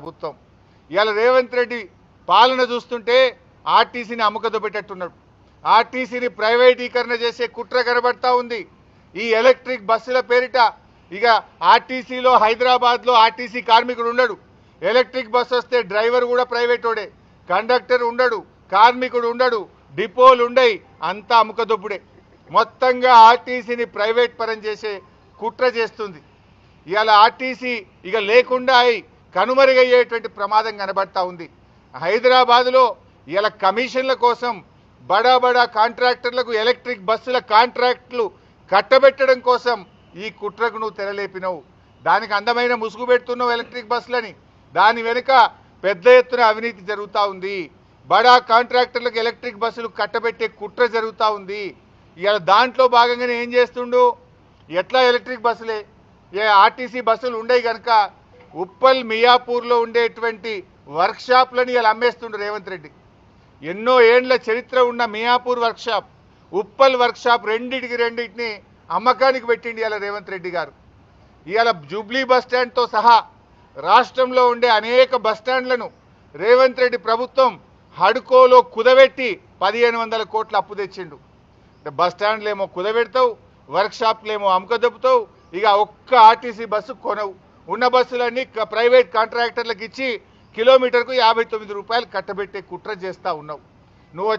ప్రభుత్వం ఇవాళ రేవంత్ రెడ్డి పాలన చూస్తుంటే ఆర్టీసీని అమ్మకదొబ్బెట్టట్టున్నాడు. ఆర్టీసీని ప్రైవేటీకరణ చేసే కుట్ర కనబడతా ఉంది. ఈ ఎలక్ట్రిక్ బస్సుల పేరిట ఇక ఆర్టీసీలో హైదరాబాద్లో ఆర్టీసీ కార్మికుడు ఉండడు. ఎలక్ట్రిక్ బస్సు వస్తే డ్రైవర్ కూడా ప్రైవేటోడే, కండక్టర్ ఉండడు, కార్మికుడు ఉండడు, డిపోలు ఉండయి, అంతా అమ్మకదొబ్బుడే. మొత్తంగా ఆర్టీసీని ప్రైవేట్ పరం చేసే కుట్ర చేస్తుంది. ఇవాళ ఆర్టీసీ ఇక లేకుండా కనుమరుగయ్యేటువంటి ప్రమాదం కనబడతా ఉంది. హైదరాబాద్లో ఇవాళ కమిషన్ల కోసం బడా బడా కాంట్రాక్టర్లకు ఎలక్ట్రిక్ బస్సుల కాంట్రాక్టులు కట్టబెట్టడం కోసం ఈ కుట్రకు నువ్వు తెరలేపినవు. దానికి అందమైన ముసుగు పెడుతున్నావు ఎలక్ట్రిక్ బస్సులని. దాని వెనుక పెద్ద ఎత్తున అవినీతి జరుగుతూ ఉంది. బడా కాంట్రాక్టర్లకు ఎలక్ట్రిక్ బస్సులు కట్టబెట్టే కుట్ర జరుగుతూ ఉంది. ఇవాళ దాంట్లో భాగంగానే ఏం చేస్తుండు, ఎట్లా ఎలక్ట్రిక్ బస్సులే ఆర్టీసీ బస్సులు ఉండేవి కనుక ఉప్పల్ మియాపూర్లో ఉండేటువంటి వర్క్షాప్లను ఇలా అమ్మేస్తుండు రేవంత్ రెడ్డి. ఎన్నో ఏండ్ల చరిత్ర ఉన్న మియాపూర్ వర్క్షాప్, ఉప్పల్ వర్క్షాప్ రెండింటిని అమ్మకానికి పెట్టిండి ఇలా రేవంత్ రెడ్డి గారు. ఇవాళ జూబ్లీ బస్టాండ్తో సహా రాష్ట్రంలో ఉండే అనేక బస్టాండ్లను రేవంత్ రెడ్డి ప్రభుత్వం హడ్కోలో కుదబెట్టి 1500 కోట్ల అప్పు తెచ్చిండు. అంటే బస్టాండ్లేమో కుదబెడతావు, వర్క్షాప్లేమో అమ్మకదొబ్బుతావు, ఇక ఒక్క ఆర్టీసీ బస్సు కొనవు. ఉన్న బస్సులన్నీ ప్రైవేట్ కాంట్రాక్టర్లకు ఇచ్చి కిలోమీటర్కు 59 రూపాయలు కట్టబెట్టే కుట్ర చేస్తూ ఉన్నావు. నువ్వు